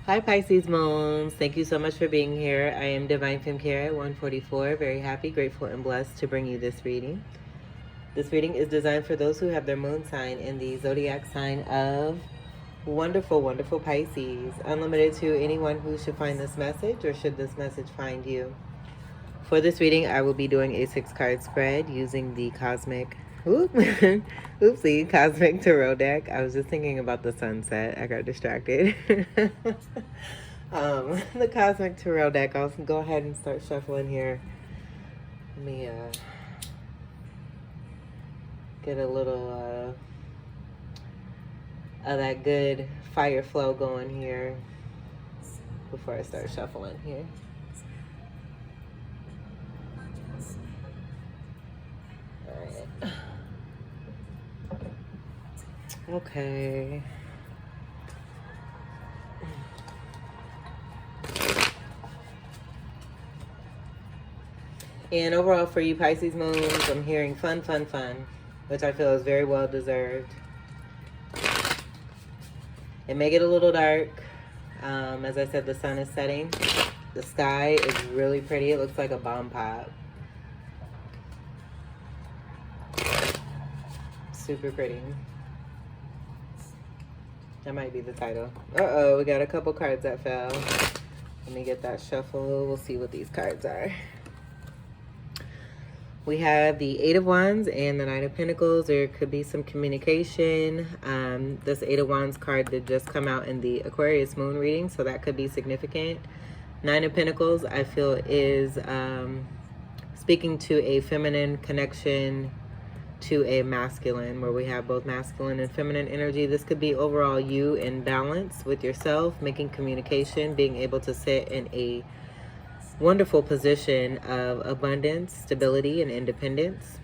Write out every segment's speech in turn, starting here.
Hi Pisces Moons, thank you so much for being here. I am Divine Femme Care at 144, very happy, grateful, and blessed to bring you this reading. This reading is designed for those who have their moon sign in the zodiac sign of wonderful, wonderful Pisces. Unlimited to anyone who should find this message or should this message find you. For this reading, I will be doing a 6-card spread using the Cosmic Oopsie, Cosmic Tarot deck. I was just thinking about the sunset. I got distracted. The Cosmic Tarot deck. I'll go ahead and start shuffling here. Let me get a little of that good fire flow going here before I start shuffling here. All right. Okay. And overall for you Pisces moons, I'm hearing fun, fun, fun, which I feel is very well deserved. It may get a little dark. As I said, the sun is setting. The sky is really pretty. It looks like a bomb pop. Super pretty. That might be the title. Uh-oh, we got a couple cards that fell. Let me get that shuffle. We'll see what these cards are. We have the 8 of Wands and the 9 of Pentacles. There could be some communication. This 8 of Wands card did just come out in the Aquarius moon reading, so that could be significant. 9 of Pentacles, I feel, is speaking to a feminine connection to a masculine, where we have both masculine and feminine energy. This could be overall you in balance with yourself, making communication, being able to sit in a wonderful position of abundance, stability, and independence.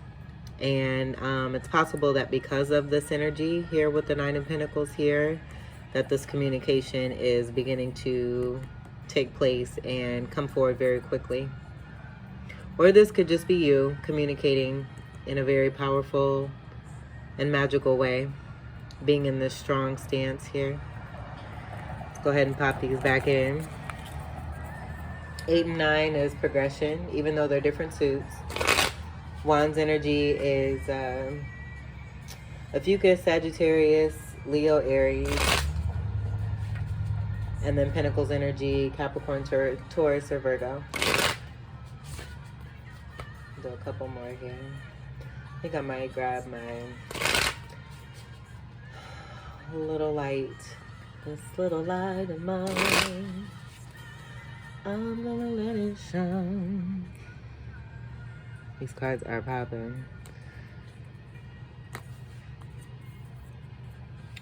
And it's possible that because of this energy here with the 9 of Pentacles here, that this communication is beginning to take place and come forward very quickly. Or this could just be you communicating in a very powerful and magical way, being in this strong stance here. Let's go ahead and pop these back in. 8 and 9 is progression, even though they're different suits. Wands energy is Ophiuchus, Sagittarius, Leo, Aries. And then Pentacles energy, Capricorn, Taurus, or Virgo. Do a couple more here. I think I might grab my little light. This little light of mine, I'm gonna let it shine. These cards are popping.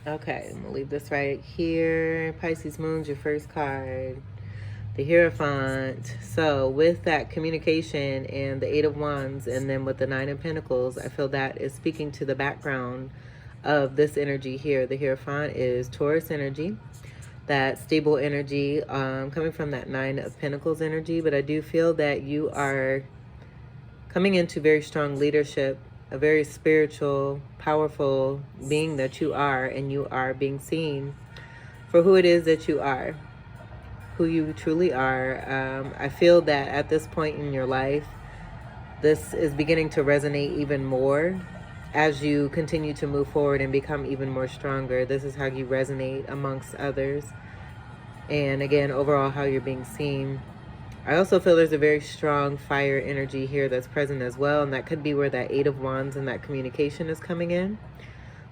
Okay, I'm gonna leave this right here. Pisces Moon's your first card. The Hierophant. So with that communication and the 8 of Wands, and then with the 9 of Pentacles, I feel that is speaking to the background of this energy here. The Hierophant is Taurus energy, that stable energy, coming from that 9 of Pentacles energy. But I do feel that you are coming into very strong leadership, a very spiritual, powerful being that you are, and you are being seen for who it is that you are, who you truly are. I feel that at this point in your life, this is beginning to resonate even more as you continue to move forward and become even more stronger. This is how you resonate amongst others. And again, overall, how you're being seen. I also feel there's a very strong fire energy here that's present as well. And that could be where that 8 of Wands and that communication is coming in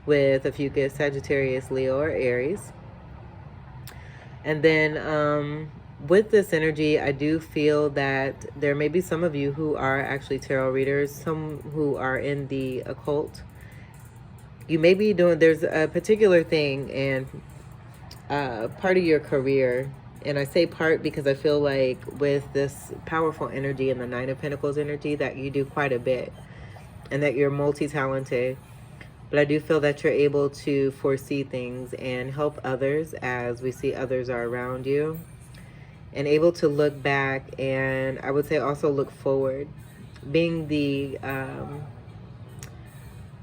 with Ophiuchus, Sagittarius, Leo, or Aries. And then with this energy, I do feel that there may be some of you who are actually tarot readers, some who are in the occult. You may be doing, there's a particular thing and part of your career, and I say part because I feel like with this powerful energy and the 9 of Pentacles energy that you do quite a bit and that you're multi-talented. But I do feel that you're able to foresee things and help others as we see others are around you. And able to look back and I would say also look forward. Being the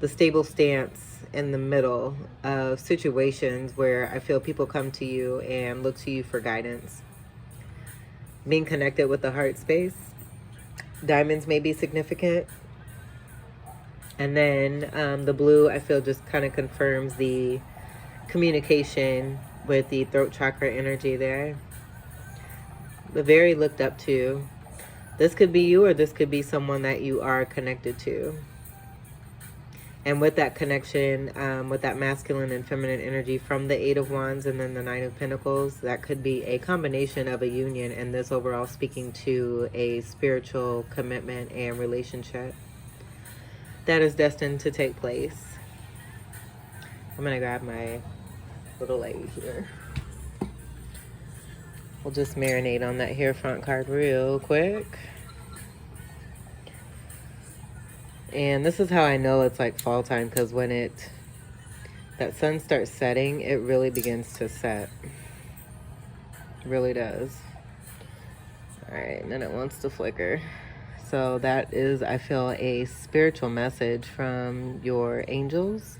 the stable stance in the middle of situations where I feel people come to you and look to you for guidance. Being connected with the heart space. Diamonds may be significant. And then the blue, I feel, just kind of confirms the communication with the throat chakra energy there. But very looked up to. This could be you, or this could be someone that you are connected to. And with that connection, with that masculine and feminine energy from the Eight of Wands and then the Nine of Pentacles, that could be a combination of a union, and this overall speaking to a spiritual commitment and relationship that is destined to take place. I'm going to grab my little lady here. We'll just marinate on that Hierophant card real quick. And this is how I know it's like fall time, because when that sun starts setting, it really begins to set. It really does. All right, and then it wants to flicker. So that is, I feel, a spiritual message from your angels,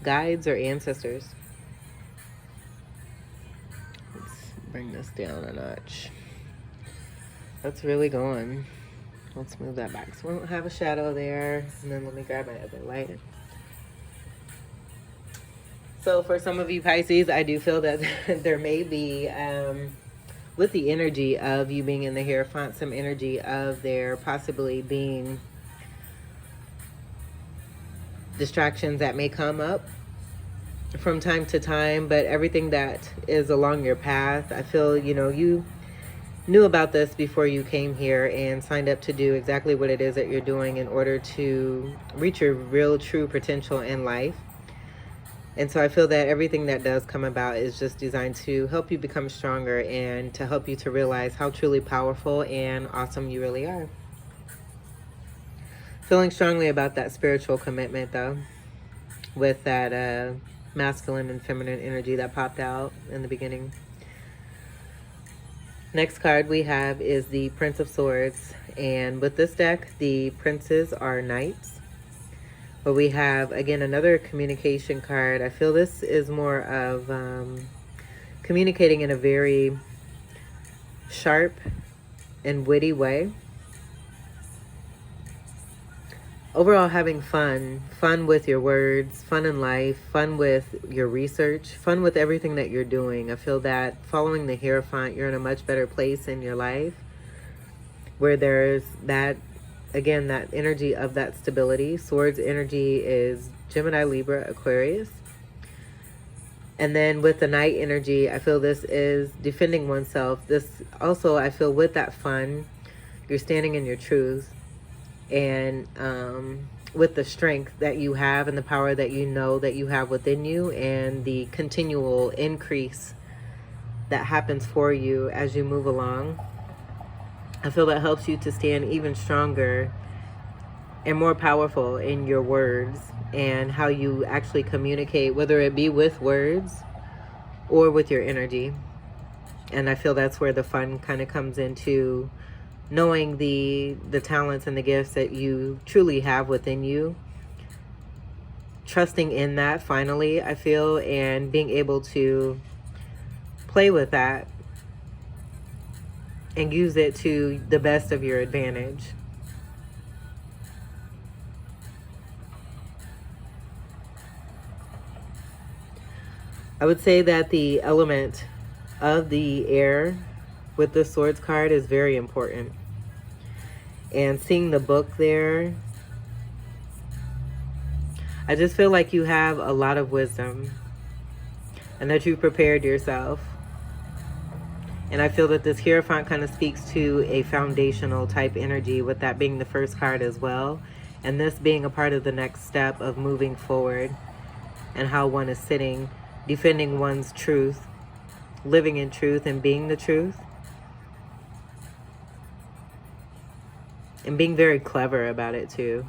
guides, or ancestors. Let's bring this down a notch. That's really going. Let's move that back so we don't have a shadow there. And then let me grab my other light. So for some of you Pisces, I do feel that there may be, with the energy of you being in the Hierophant, some energy of there possibly being distractions that may come up from time to time. But everything that is along your path, I feel, you knew about this before you came here and signed up to do exactly what it is that you're doing in order to reach your real true potential in life. And so I feel that everything that does come about is just designed to help you become stronger and to help you to realize how truly powerful and awesome you really are. Feeling strongly about that spiritual commitment though, with that masculine and feminine energy that popped out in the beginning. Next card we have is the Prince of Swords, and with this deck, the princes are knights. But we have, again, another communication card. I feel this is more of communicating in a very sharp and witty way. Overall, having fun with your words, fun in life, fun with your research, fun with everything that you're doing. I feel that following the Hierophant, you're in a much better place in your life where there's that, again, that energy of that stability. Swords energy is Gemini, Libra, Aquarius. And then with the Knight energy, I feel this is defending oneself. This also, I feel, with that fun, you're standing in your truth. And with the strength that you have and the power that you know that you have within you, and the continual increase that happens for you as you move along, I feel that helps you to stand even stronger and more powerful in your words and how you actually communicate, whether it be with words or with your energy. And I feel that's where the fun kind of comes into knowing the talents and the gifts that you truly have within you, trusting in that finally, I feel, and being able to play with that and use it to the best of your advantage. I would say that the element of the air with the Swords card is very important. And seeing the book there, I just feel like you have a lot of wisdom and that you've prepared yourself. And I feel that this Hierophant kind of speaks to a foundational type energy, with that being the first card as well. And this being a part of the next step of moving forward and how one is sitting, defending one's truth, living in truth and being the truth. And being very clever about it too.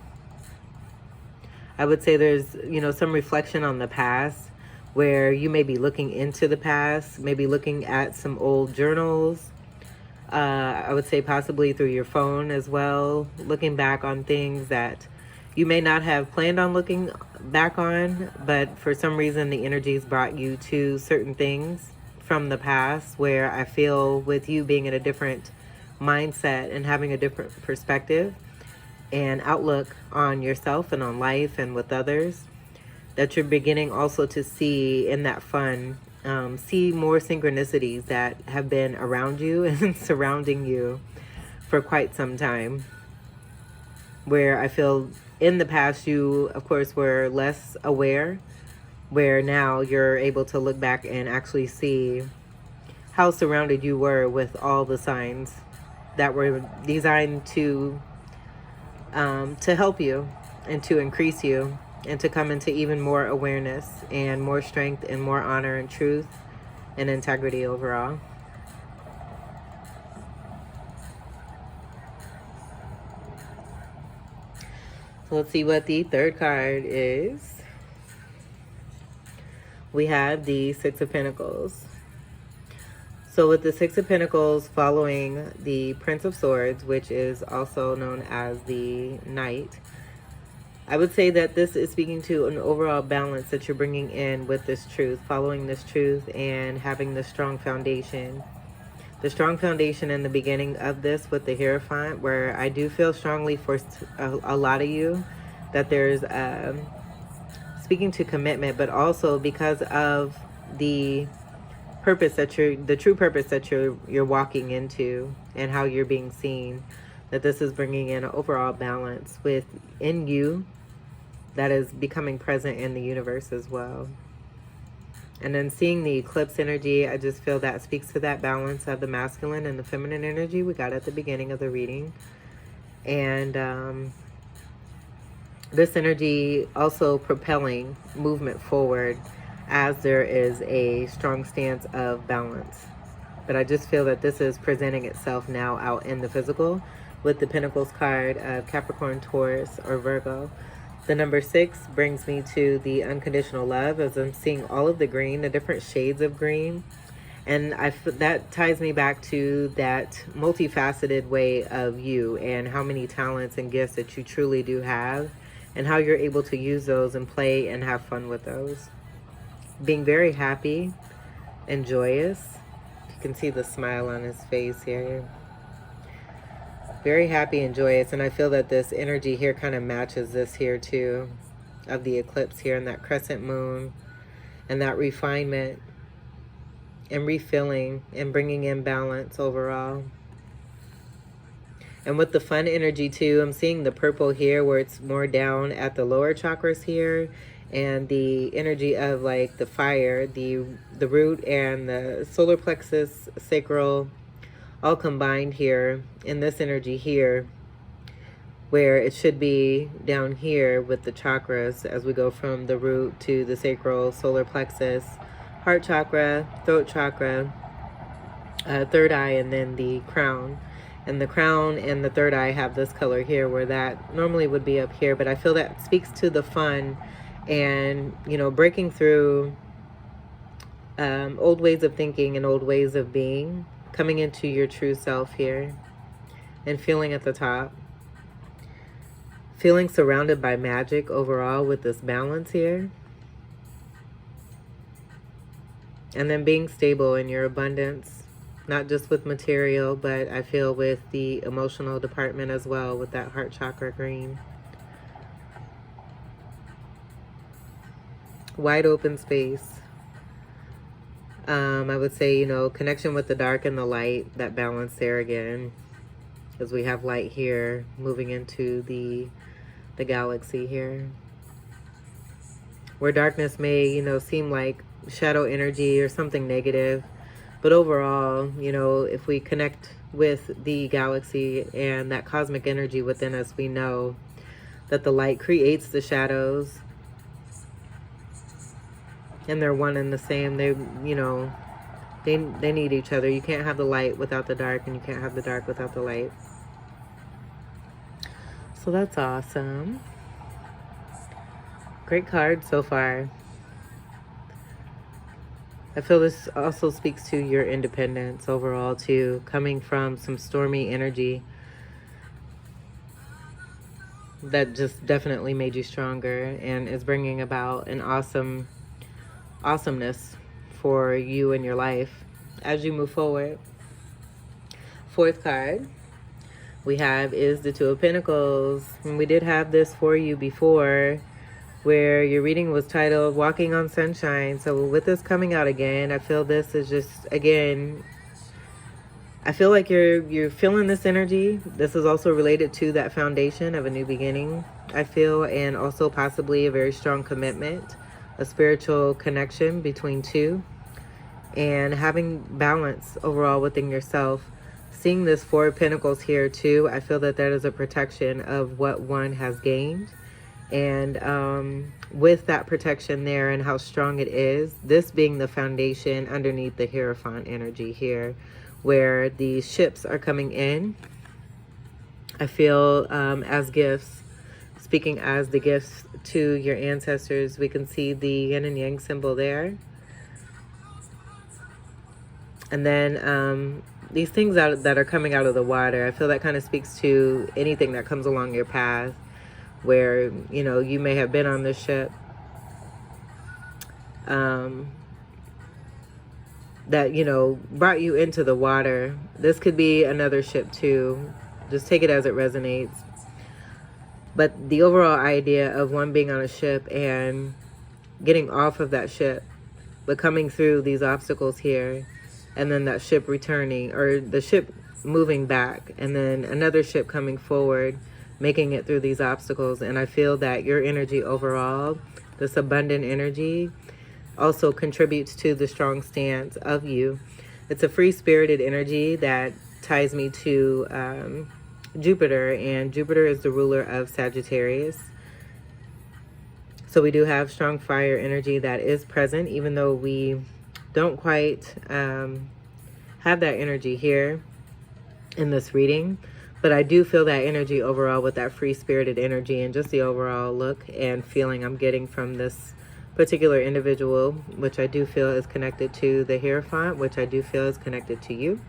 I would say there's, some reflection on the past, where you may be looking into the past, maybe looking at some old journals. I would say possibly through your phone as well, looking back on things that you may not have planned on looking back on, but for some reason the energies brought you to certain things from the past, where I feel with you being in a different mindset and having a different perspective and outlook on yourself and on life and with others, that you're beginning also to see in that fun, see more synchronicities that have been around you and surrounding you for quite some time. Where I feel in the past you, of course, were less aware, where now you're able to look back and actually see how surrounded you were with all the signs that were designed to help you and to increase you and to come into even more awareness and more strength and more honor and truth and integrity overall. So let's see what the third card is. We have the Six of Pentacles. So with the Six of Pentacles following the Prince of Swords, which is also known as the Knight, I would say that this is speaking to an overall balance that you're bringing in with this truth, following this truth and having the strong foundation. The strong foundation in the beginning of this with the Hierophant, where I do feel strongly for a lot of you that there's speaking to commitment, but also because of the purpose that the true purpose that you're walking into and how you're being seen, that this is bringing in an overall balance within you that is becoming present in the universe as well. And then seeing the eclipse energy, I just feel that speaks to that balance of the masculine and the feminine energy we got at the beginning of the reading. And this energy also propelling movement forward as there is a strong stance of balance. But I just feel that this is presenting itself now out in the physical with the Pentacles card of Capricorn, Taurus, or Virgo. The number 6 brings me to the unconditional love, as I'm seeing all of the green, the different shades of green. And that ties me back to that multifaceted way of you and how many talents and gifts that you truly do have, and how you're able to use those and play and have fun with those. Being very happy and joyous. You can see the smile on his face here. Very happy and joyous. And I feel that this energy here kind of matches this here too, of the eclipse here and that crescent moon and that refinement and refilling and bringing in balance overall. And with the fun energy too, I'm seeing the purple here where it's more down at the lower chakras here, and the energy of like the fire, the root and the solar plexus, sacral, all combined here in this energy here, where it should be down here with the chakras as we go from the root to the sacral, solar plexus, heart chakra, throat chakra, third eye, and then the crown. And the crown and the third eye have this color here, where that normally would be up here. But I feel that speaks to the fun and, you know, breaking through old ways of thinking and old ways of being, coming into your true self here and feeling at the top. Feeling surrounded by magic overall with this balance here. And then being stable in your abundance, not just with material, but I feel with the emotional department as well, with that heart chakra green. Wide open space. I would say, you know, connection with the dark and the light, that balance there again, because we have light here moving into the galaxy here, where darkness may, you know, seem like shadow energy or something negative. But overall, you know, if we connect with the galaxy and that cosmic energy within us, we know that the light creates the shadows, and they're one and the same. They, you know, they need each other. You can't have the light without the dark, and you can't have the dark without the light. So that's awesome. Great card so far. I feel this also speaks to your independence overall too, coming from some stormy energy that just definitely made you stronger and is bringing about an awesomeness for you and your life as you move forward. Fourth card we have is the Two of Pentacles. And we did have this for you before, where your reading was titled Walking on Sunshine. So with this coming out again, I feel this is just, again, I feel like you're feeling this energy. This is also related to that foundation of a new beginning, I feel, and also possibly a very strong commitment, a spiritual connection between two, and having balance overall within yourself. Seeing this Four of Pentacles here too, I feel that is a protection of what one has gained. And with that protection there and how strong it is, this being the foundation underneath the Hierophant energy here, where the ships are coming in, I feel as gifts, speaking as the gifts to your ancestors. We can see the yin and yang symbol there. And then these things that are coming out of the water, I feel that kind of speaks to anything that comes along your path, where, you know, you may have been on this ship that, you know, brought you into the water. This could be another ship too. Just take it as it resonates. But the overall idea of one being on a ship and getting off of that ship, but coming through these obstacles here, and then that ship returning, or the ship moving back, and then another ship coming forward, making it through these obstacles. And I feel that your energy overall, this abundant energy, also contributes to the strong stance of you. It's a free-spirited energy that ties me to Jupiter, and Jupiter is the ruler of Sagittarius. So we do have strong fire energy that is present, even though we don't quite have that energy here in this reading. But I do feel that energy overall with that free-spirited energy and just the overall look and feeling I'm getting from this particular individual, which I do feel is connected to the Hierophant, which I do feel is connected to you.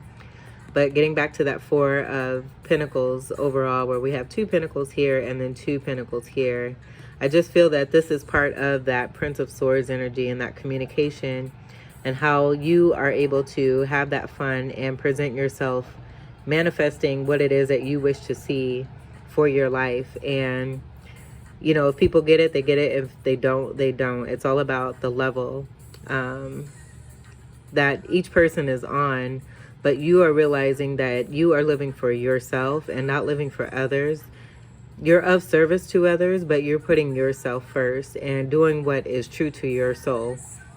But getting back to that Four of Pentacles overall, where we have two pentacles here and then two pentacles here, I just feel that this is part of that Prince of Swords energy and that communication, and how you are able to have that fun and present yourself, manifesting what it is that you wish to see for your life. And, you know, if people get it, they get it. If they don't, they don't. It's all about the level that each person is on. But you are realizing that you are living for yourself and not living for others. You're of service to others, but you're putting yourself first and doing what is true to your soul.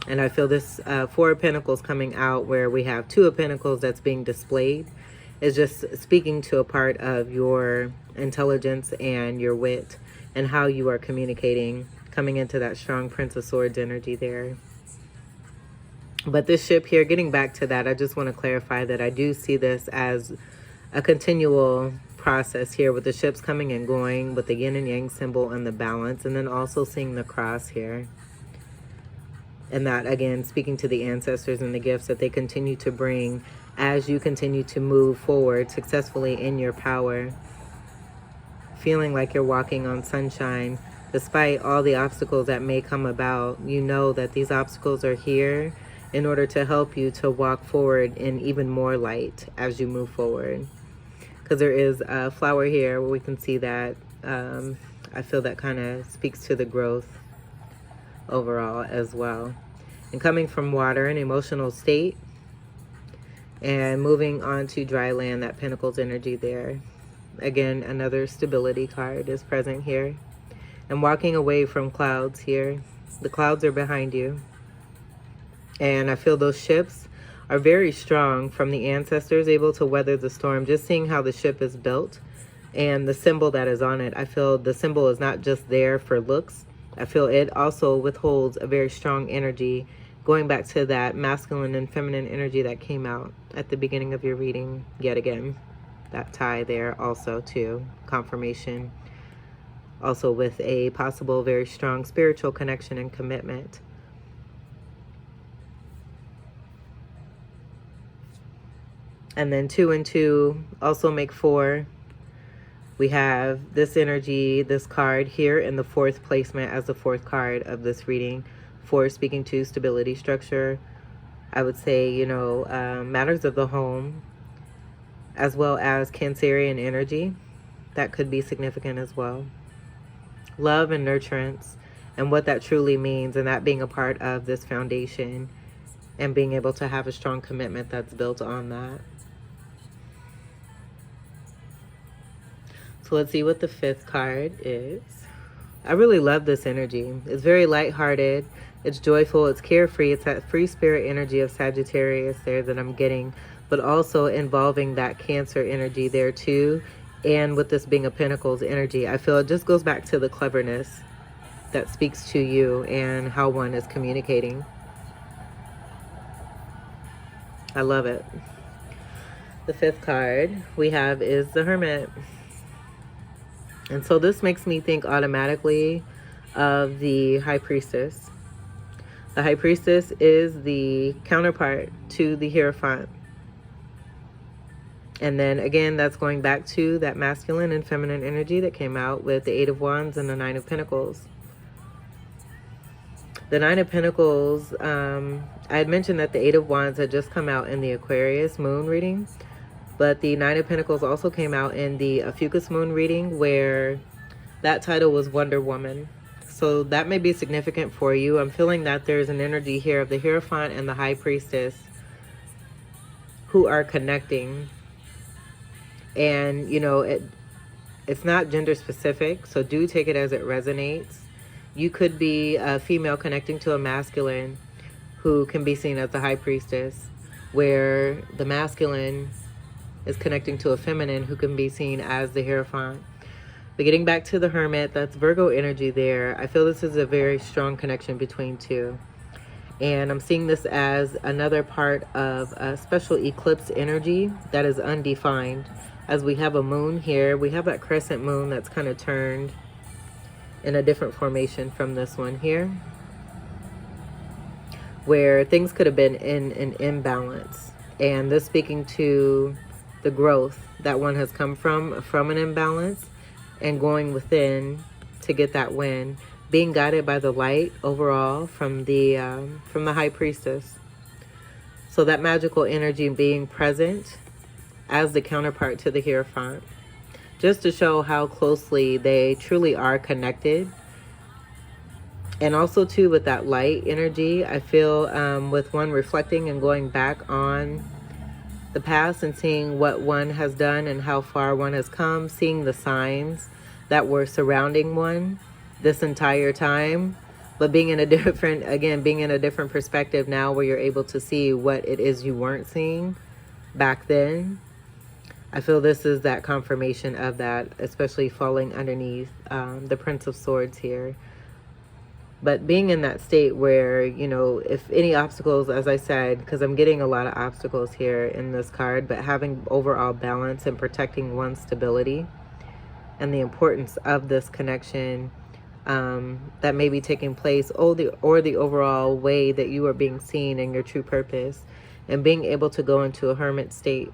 And I feel this Four of Pentacles coming out, where we have Two of Pentacles that's being displayed, is just speaking to a part of your intelligence and your wit and how you are communicating, coming into that strong Prince of Swords energy there. But this ship here, getting back to that, I just want to clarify that I do see this as a continual process here, with the ships coming and going, with the yin and yang symbol and the balance, and then also seeing the cross here. And that, again, speaking to the ancestors and the gifts that they continue to bring as you continue to move forward successfully in your power. Feeling like you're walking on sunshine. Despite all the obstacles that may come about, you know that these obstacles are here in order to help you to walk forward in even more light as you move forward. Because there is a flower here where we can see that. I feel that kind of speaks to the growth overall as well. And coming from water, an emotional state, and moving on to dry land, that Pentacles energy there. Again, another stability card is present here. And walking away from clouds here. The clouds are behind you. And I feel those ships are very strong from the ancestors, able to weather the storm. Just seeing how the ship is built and the symbol that is on it, I feel the symbol is not just there for looks. I feel it also withholds a very strong energy, going back to that masculine and feminine energy that came out at the beginning of your reading yet again. That tie there also too, confirmation. Also with a possible very strong spiritual connection and commitment. And then 2 and 2 also make 4. We have this energy, this card here in the 4th placement as the 4th card of this reading. 4 speaking to stability, structure. I would say, you know, matters of the home, as well as Cancerian energy. That could be significant as well. Love and nurturance, and what that truly means, and that being a part of this foundation and being able to have a strong commitment that's built on that. So let's see what the 5th card is. I really love this energy. It's very lighthearted. It's joyful. It's carefree. It's that free spirit energy of Sagittarius there that I'm getting, but also involving that Cancer energy there too. And with this being a Pentacles energy, I feel it just goes back to the cleverness that speaks to you and how one is communicating. I love it. The 5th card we have is the Hermit. And so this makes me think automatically of the High Priestess. The High Priestess is the counterpart to the Hierophant. And then again, that's going back to that masculine and feminine energy that came out with the 8 of Wands and the 9 of Pentacles. The 9 of Pentacles, I had mentioned that the 8 of Wands had just come out in the Aquarius moon reading. But the 9 of Pentacles also came out in the Fucus moon reading, where that title was Wonder Woman. So that may be significant for you. I'm feeling that there's an energy here of the Hierophant and the High Priestess who are connecting. And, you know, it's not gender specific, so do take it as it resonates. You could be a female connecting to a masculine who can be seen as the High Priestess, where the masculine is connecting to a feminine who can be seen as the Hierophant. But getting back to the Hermit, that's Virgo energy there. I feel this is a very strong connection between two. And I'm seeing this as another part of a special eclipse energy that is undefined. As we have a moon here, we have that crescent moon that's kind of turned in a different formation from this one here, where things could have been in an imbalance. And this speaking to the growth that one has come from an imbalance and going within to get that win, being guided by the light overall from the High Priestess. So that magical energy being present as the counterpart to the Hierophant, just to show how closely they truly are connected. And also too with that light energy, I feel with one reflecting and going back on the past and seeing what one has done and how far one has come, seeing the signs that were surrounding one this entire time, but being in a different, again, being in a different perspective now, where you're able to see what it is you weren't seeing back then. I feel this is that confirmation of that, especially falling underneath the Prince of Swords here. But being in that state where, you know, if any obstacles, as I said, because I'm getting a lot of obstacles here in this card, but having overall balance and protecting one's stability and the importance of this connection that may be taking place, or the overall way that you are being seen in your true purpose, and being able to go into a hermit state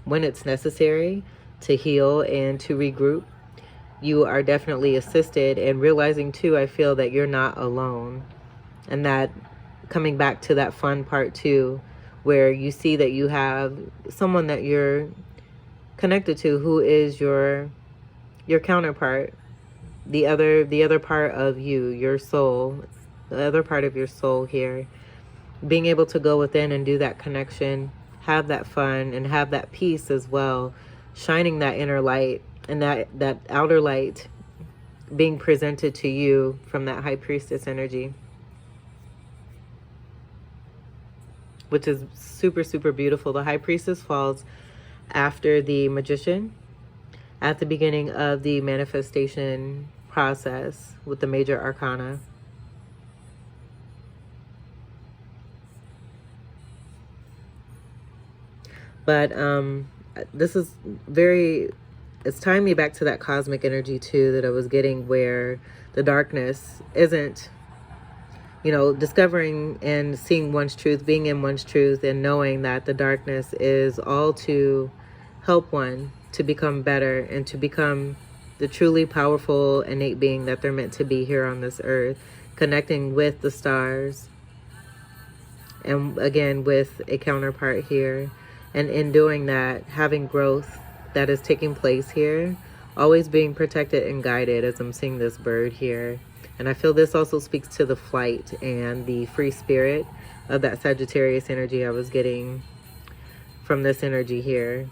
when it's necessary to heal and to regroup. You are definitely assisted, and realizing too, I feel that you're not alone. And that coming back to that fun part too, where you see that you have someone that you're connected to who is your counterpart, the other part of you, your soul, the other part of your soul here. Being able to go within and do that connection, have that fun, and have that peace as well, shining that inner light. And that outer light being presented to you from that High Priestess energy, which is super, super beautiful. The High Priestess falls after the Magician at the beginning of the manifestation process with the major arcana. But this is very... it's tying me back to that cosmic energy too that I was getting, where the darkness isn't, you know, discovering and seeing one's truth, being in one's truth, and knowing that the darkness is all to help one to become better and to become the truly powerful innate being that they're meant to be here on this earth, connecting with the stars, and again with a counterpart here. And in doing that, having growth that is taking place here, always being protected and guided, as I'm seeing this bird here. And I feel this also speaks to the flight and the free spirit of that Sagittarius energy I was getting from this energy here.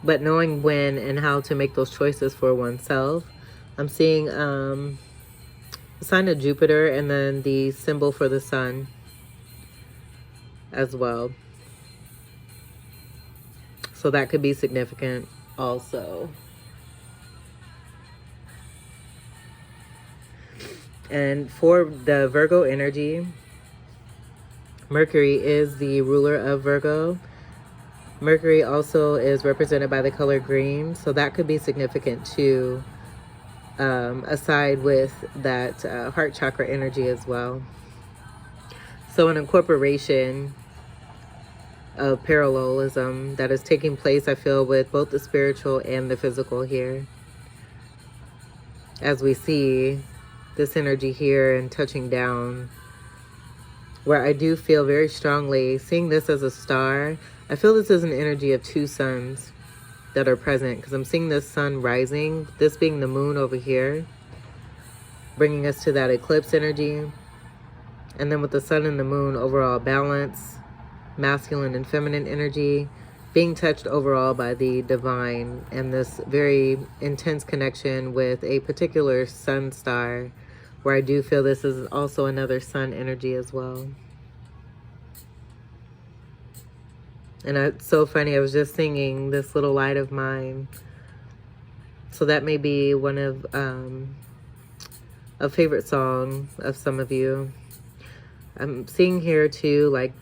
But knowing when and how to make those choices for oneself. I'm seeing the sign of Jupiter and then the symbol for the sun as well. So that could be significant also. And for the Virgo energy, Mercury is the ruler of Virgo. Mercury also is represented by the color green, so that could be significant too, aside with that heart chakra energy as well. So an incorporation of parallelism that is taking place, I feel, with both the spiritual and the physical here. As we see this energy here and touching down, where I do feel very strongly, seeing this as a star, I feel this is an energy of two suns that are present, because I'm seeing this sun rising, this being the moon over here, bringing us to that eclipse energy. And then with the sun and the moon, overall balance, masculine and feminine energy, being touched overall by the divine, and this very intense connection with a particular sun star, where I do feel this is also another sun energy as well. And it's so funny, I was just singing This Little Light of Mine. So that may be one of a favorite song of some of you. I'm seeing here too, like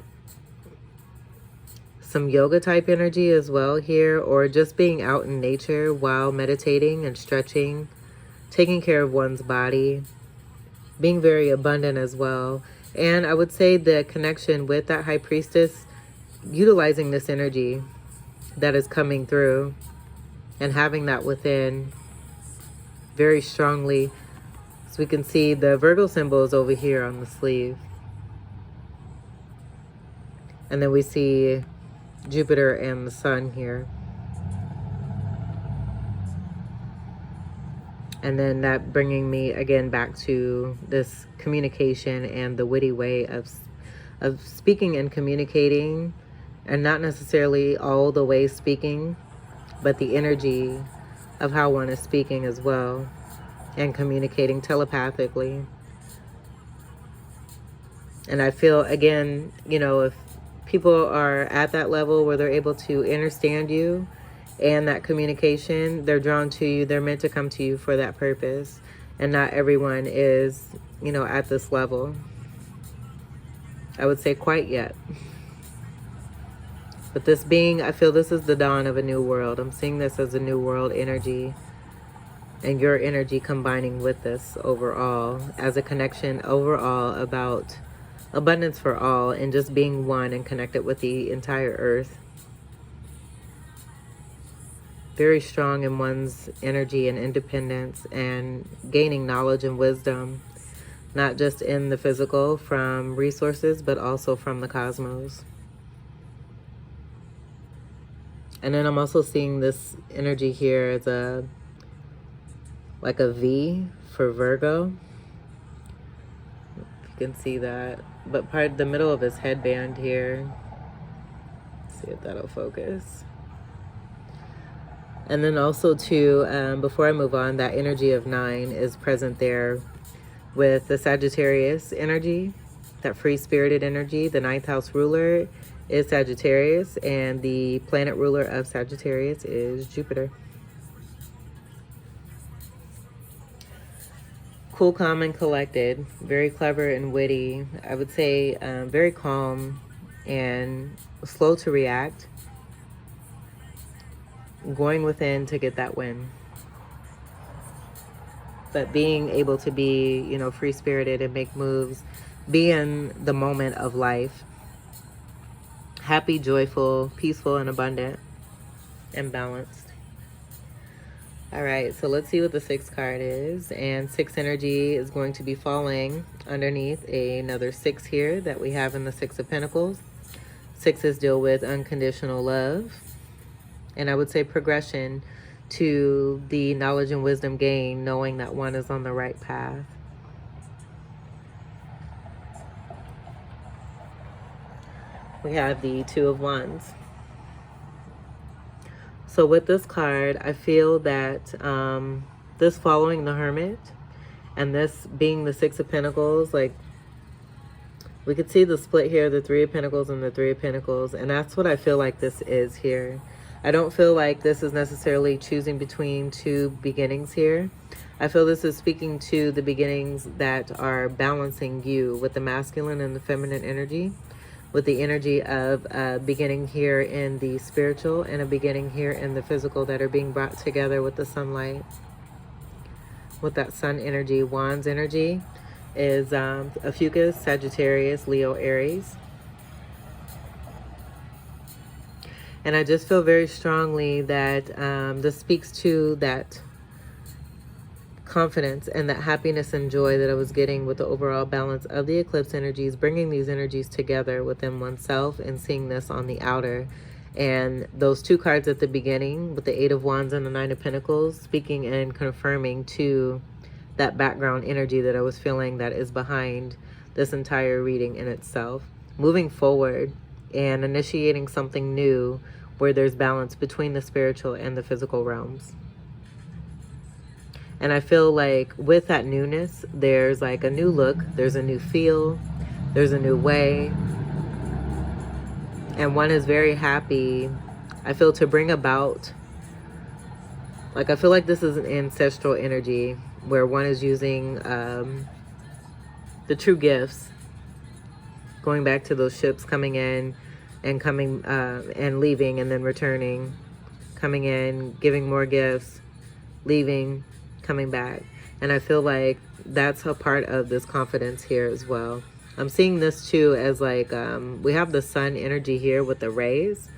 some yoga type energy as well here, or just being out in nature while meditating and stretching, taking care of one's body, being very abundant as well. And I would say the connection with that high priestess, utilizing this energy that is coming through and having that within very strongly. So we can see the Virgo symbol is over here on the sleeve. And then we see Jupiter and the sun here. And then that bringing me again back to this communication and the witty way of speaking and communicating, and not necessarily all the way speaking, but the energy of how one is speaking as well, and communicating telepathically. And I feel, again, you know, if people are at that level where they're able to understand you and that communication, they're drawn to you, they're meant to come to you for that purpose. And not everyone is, you know, at this level, I would say, quite yet. But this being, I feel this is the dawn of a new world. I'm seeing this as a new world energy, and your energy combining with this overall as a connection overall about abundance for all, and just being one and connected with the entire earth. Very strong in one's energy and independence, and gaining knowledge and wisdom, not just in the physical from resources, but also from the cosmos. And then I'm also seeing this energy here as like a V for Virgo. If you can see that. But part of the middle of his headband here. Let's see if that'll focus. And then also too, before I move on, that energy of 9 is present there with the Sagittarius energy, that free-spirited energy. The 9th house ruler is Sagittarius, and the planet ruler of Sagittarius is Jupiter. Cool, calm, and collected. Very clever and witty. I would say very calm and slow to react. Going within to get that win. But being able to be, you know, free-spirited and make moves. Be in the moment of life. happy, joyful, peaceful, and abundant, and balanced. All right, so let's see what the 6 card is. And 6 energy is going to be falling underneath another 6 here that we have in the 6 of Pentacles. 6s deal with unconditional love. And I would say progression to the knowledge and wisdom gained, knowing that one is on the right path. We have the 2 of Wands. So with this card, I feel that this following the Hermit and this being the 6 of Pentacles, like we could see the split here, the 3 of Pentacles and the 3 of Pentacles. And that's what I feel like this is here. I don't feel like this is necessarily choosing between 2 beginnings here. I feel this is speaking to the beginnings that are balancing you with the masculine and the feminine energy, with the energy of a beginning here in the spiritual and a beginning here in the physical that are being brought together with the sunlight. With that sun energy, Wands energy is Ophiuchus, Sagittarius, Leo, Aries. And I just feel very strongly that this speaks to that confidence and that happiness and joy that I was getting with the overall balance of the eclipse energies, bringing these energies together within oneself and seeing this on the outer. And those 2 cards at the beginning with the 8 of Wands and the 9 of Pentacles, speaking and confirming to that background energy that I was feeling that is behind this entire reading in itself. Moving forward and initiating something new where there's balance between the spiritual and the physical realms. And I feel like with that newness, there's like a new look, there's a new feel, there's a new way. And one is very happy, I feel, to bring about, like I feel like this is an ancestral energy where one is using the true gifts, going back to those ships coming in and coming and leaving and then returning, coming in, giving more gifts, leaving, coming back. And I feel like that's a part of this confidence here as well. I'm seeing this too as like we have the sun energy here with the rays,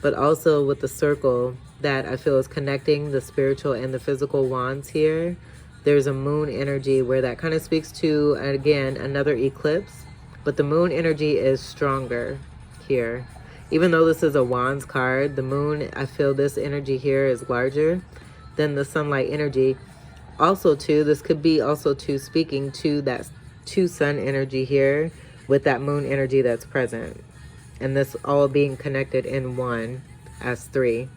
but also with the circle that I feel is connecting the spiritual and the physical wands here. There's a moon energy where that kind of speaks to, again, another eclipse, but the moon energy is stronger here. Even though this is a wands card, the moon, I feel this energy here is larger than the sunlight energy. Also too, this could be also too speaking to that 2 sun energy here with that moon energy that's present. And this all being connected in one as 3.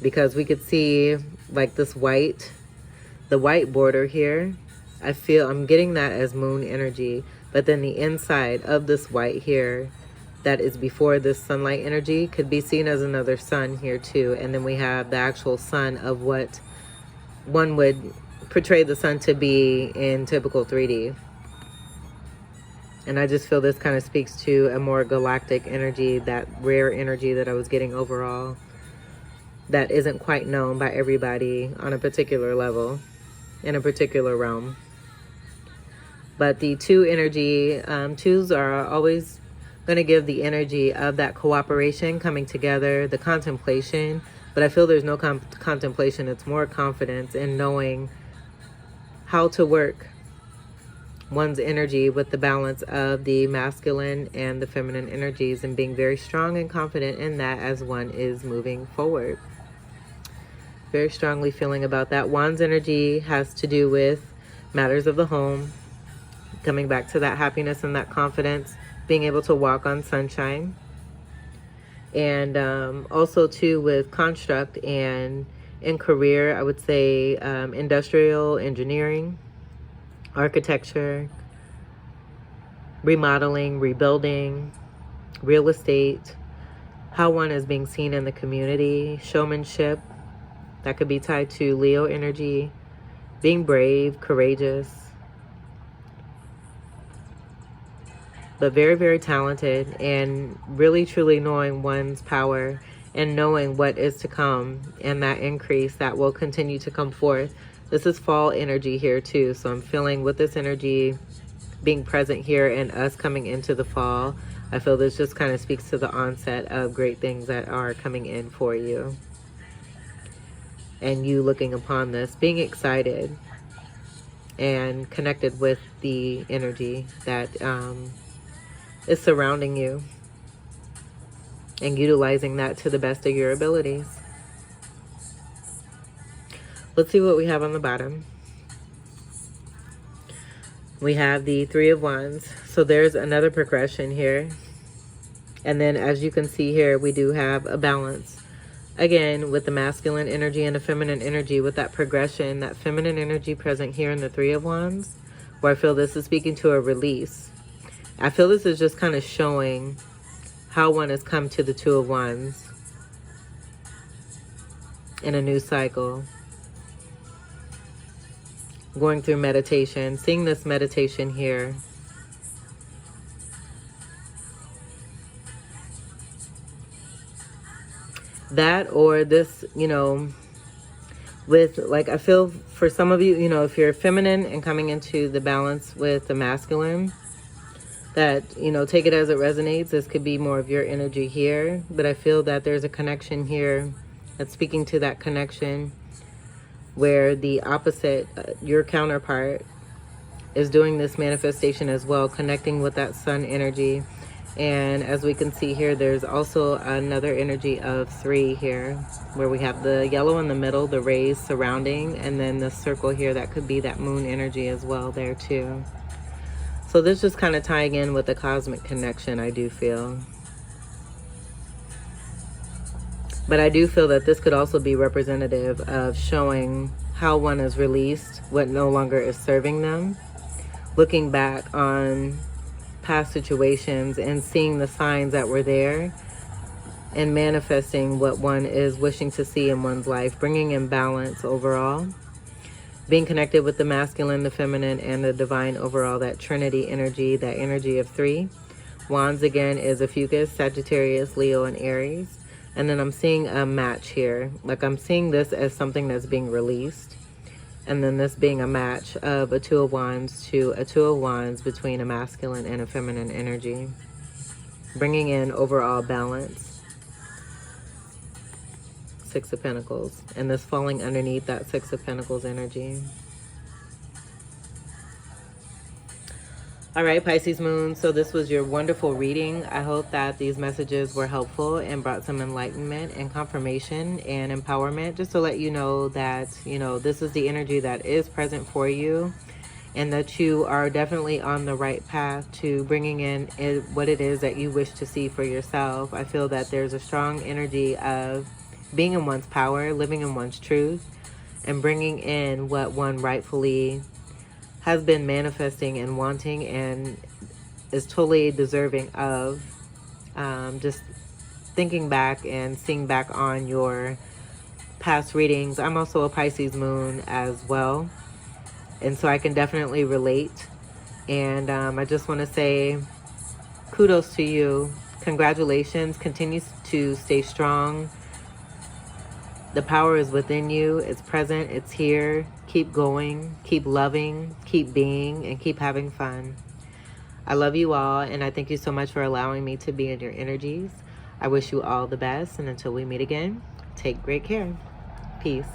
Because we could see like this white, the white border here. I feel I'm getting that as moon energy. But then the inside of this white here that is before this sunlight energy could be seen as another sun here too. And then we have the actual sun of what one would portray the sun to be in typical 3D. And I just feel this kind of speaks to a more galactic energy, that rare energy that I was getting overall that isn't quite known by everybody on a particular level, in a particular realm. But the 2 energy, 2s are always going to give the energy of that cooperation, coming together, the contemplation. But I feel there's no contemplation. It's more confidence in knowing how to work one's energy with the balance of the masculine and the feminine energies, and being very strong and confident in that as one is moving forward. Very strongly feeling about that. Wands energy has to do with matters of the home, coming back to that happiness and that confidence, being able to walk on sunshine. And also too with construct and in career, I would say industrial engineering, architecture, remodeling, rebuilding, real estate, how one is being seen in the community, showmanship. That could be tied to Leo energy, being brave, courageous, but very, very talented, and really truly knowing one's power and knowing what is to come and that increase that will continue to come forth. This is fall energy here too. So I'm feeling with this energy, being present here and us coming into the fall. I feel this just kind of speaks to the onset of great things that are coming in for you. And you looking upon this, being excited and connected with the energy that is surrounding you, and utilizing that to the best of your abilities. Let's see what we have on the bottom. We have the Three of Wands. So there's another progression here. And then as you can see here, we do have a balance. Again, with the masculine energy and the feminine energy, with that progression, that feminine energy present here in the Three of Wands, where I feel this is speaking to a release. I feel this is just kind of showing how one has come to the Two of Wands in a new cycle. Going through meditation, seeing this meditation here. That, or this, you know, with, like, I feel for some of you, you know, if you're feminine and coming into the balance with the masculine, that, you know, take it as it resonates. This could be more of your energy here, but I feel that there's a connection here that's speaking to that connection where the opposite, your counterpart, is doing this manifestation as well, connecting with that sun energy. And as we can see here, there's also another energy of 3 here, where we have the yellow in the middle, the rays surrounding, and then the circle here, that could be that moon energy as well there too. So this just kind of tying in with the cosmic connection, I do feel. But I do feel that this could also be representative of showing how one is released, what no longer is serving them. Looking back on past situations and seeing the signs that were there and manifesting what one is wishing to see in one's life, bringing in balance overall. Being connected with the masculine, the feminine, and the divine overall, that trinity energy, that energy of 3. Wands again is a Fucus, Sagittarius, Leo, and Aries. And then I'm seeing a match here. Like, I'm seeing this as something that's being released. And then this being a match of a Two of Wands to a Two of Wands between a masculine and a feminine energy. Bringing in overall balance. 6 of Pentacles. And this falling underneath that 6 of Pentacles energy. All right, Pisces moon. So this was your wonderful reading. I hope that these messages were helpful and brought some enlightenment and confirmation and empowerment, just to let you know that, you know, this is the energy that is present for you, and that you are definitely on the right path to bringing in what it is that you wish to see for yourself. I feel that there's a strong energy of being in one's power, living in one's truth, and bringing in what one rightfully has been manifesting and wanting and is totally deserving of. Just thinking back and seeing back on your past readings. I'm also a Pisces moon as well, and so I can definitely relate. And I just want to say kudos to you. Congratulations. Continue to stay strong. The power is within you. It's present. It's here. Keep going. Keep loving. Keep being. And keep having fun. I love you all. And I thank you so much for allowing me to be in your energies. I wish you all the best. And until we meet again, take great care. Peace.